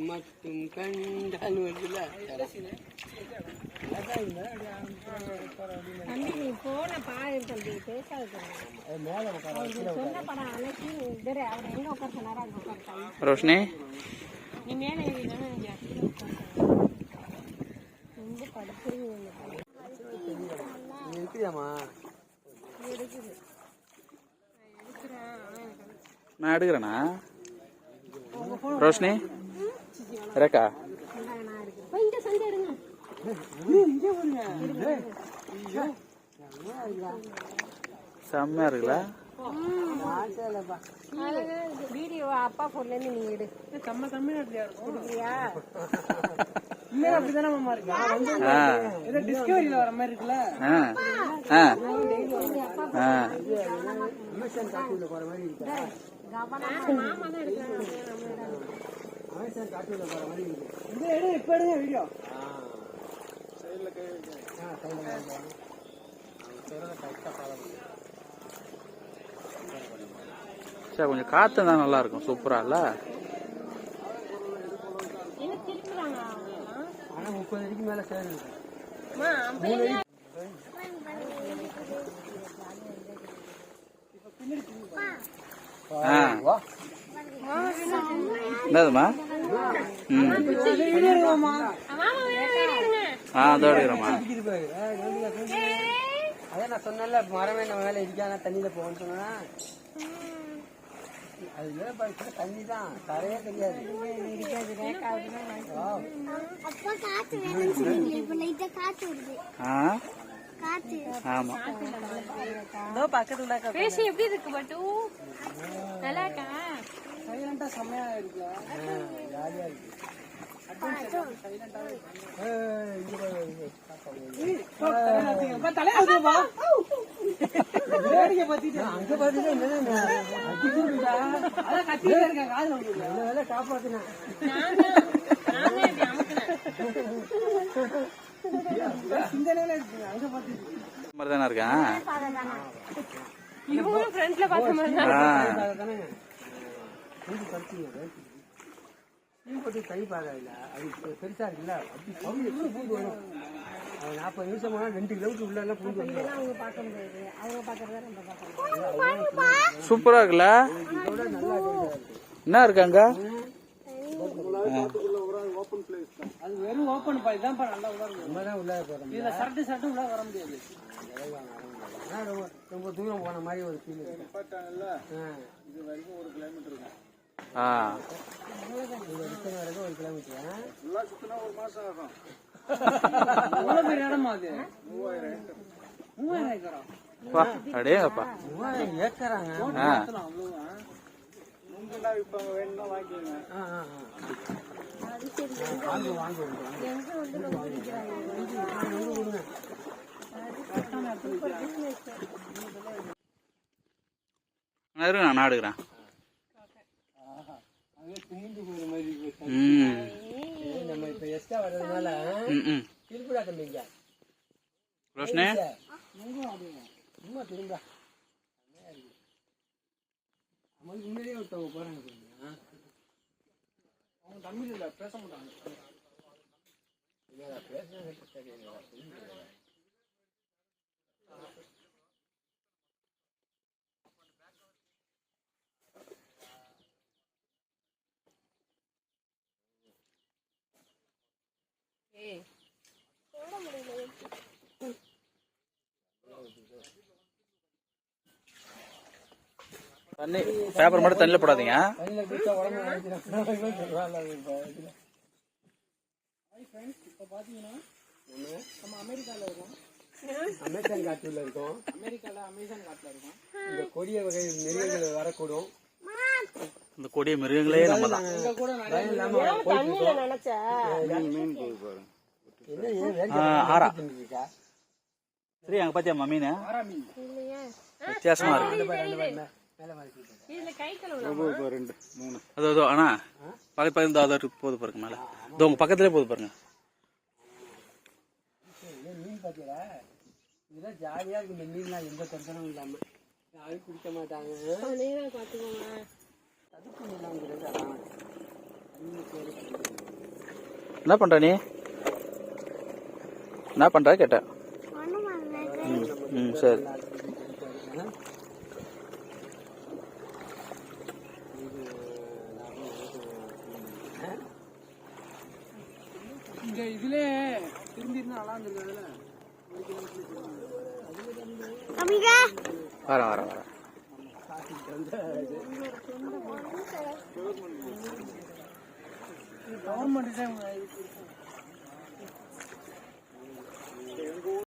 மட்டும் கண்டால் வருதுல ரோஷினி இருக்குதாமா நான் எடுக்கிறேண்ணா ரோஷினி ரேக்கா செம்மையா இருக்குல்ல வீடியோ அப்பா போன்ல இருந்து நீ எடு நம்ம தமிழ்நாட்டுல எடுக்கிறியா அப்படிதானே மாமா இருக்கு டிஸ்கவரியில வர மாதிரி இருக்குல்ல அமேசான் காட்டுல போற மாதிரி இருக்கு மாமா தான் எடுக்கிறாங்க அமேசான் காட்டுல போற மாதிரி இருக்கு இந்த எடு இப்ப எடுங்க வீடியோ சைடுல கை வைங்க சைடுல வைங்க சைடுல கரெக்ட்டா ஃபாலோ பண்ணுங்க சார் கொஞ்சம் காத்து தான் நல்லா இருக்கும் சூப்பரா இல்ல என்ன திரும்பறாங்க ஆனா 30 அடிக்கு மேல சேருது என்னதுமா அதோடுமா அதான் நான் சொன்னேன்ல மரமே நம்ம மேல இருக்கானா தண்ணியில போகணும்னு சொன்னா அது மேல தண்ணி தான் தரையே தெரியாது ஆமா பேசி எப்படி இருக்கு பட்டு நல்லா இருக்கா சைலண்டா செம்மையா இருக்குல்ல ஜாலியா இருக்கு காப்பாத்தினா தானே இருக்கேன் இவங்களும் ஃப்ரண்ட்ல பார்த்த மாதிரி கை பார்க்கல அது பெருசா இருக்குல்ல அப்படி பூந்து வரும் 40 நிமிஷம் போனா 2 கிலோமீட்டர் உள்ள எல்லாம் பூந்து வந்து அவங்க பார்க்க முடியாது அவங்க பார்க்கறத நம்ம பார்க்கணும் சூப்பரா இருக்குல்ல என்ன இருக்காங்க அது வெறும் ஓபன் பாய் தான் நல்லா உள்ள நம்ம உள்ள போறோம் இதுல சர்ட் உள்ள வர முடியாது ரொம்ப தூரம் போன மாதிரி ஒரு ஃபீல் நிப்பாட்டாங்கல்ல இது வரைக்கும் 1 கிலோமீட்டர் இருக்கும் இது வரைக்கும் 1 கிலோமீட்டர் ஃபுல்லா சுத்தினா 1 மாசம் ஆகும் எவ்வளவு பெரிய இடமா அது 3000 ஏக்கரா அடேங்கப்பா 3000 ஏக்கராங்க அவ்வளவு முங்கலா இப்ப வேணும்னா வாங்கிங்க நான் எடுக்கிறேன் நம்ம இப்ப எக்ஸ்ட்ரா வர்றதுனால திருப்பிடா தம்பிங்க ரோஷினி சும்மா திரும்ப உண்மையிலேயே ஒருத்தவங்க போறாங்க அவங்க தமிழ்ல பேச மாட்டாங்க தண்ணி பேப்பர் மட்டும் தண்ணியில போடாதீங்க. அமேசான் காட்டுல இருக்கோம். அமெரிக்கால அமேசான் காட்டுல இருக்கோம். இந்த கொடிய வகை மிருகங்கள் வரக்கூடும். இந்த கொடிய மிருகங்களே நம்ம தான். ஆறா சரி அங்க பாத்தியா மீன் வித்தியாசமா இருக்கு. இதுல கை கழுவலாம். 2 3 அதோ அண்ணா பக்கத்து அதை போது பாருங்க மேலே இதோ உங்கள் பக்கத்துலேயே போது பாருங்க. மீன் பார்த்தீங்களா? இதெல்லாம் ஜாலியாக இருக்கு. இந்த மீன்லாம் எந்த தொந்தரவும் இல்லாமல் யாரும் குடிக்க மாட்டாங்க. நீங்க பாத்துக்கோங்க. தடுப்பு மீன்லாம் என்ன பண்ணுற நீ? என்ன பண்ணுற கேட்டேன். ம் சரி. இந்த இதுல திரும்பிருந்தா நல்லா இருந்திருக்கு. வரேன். கவர்மெண்ட் தான்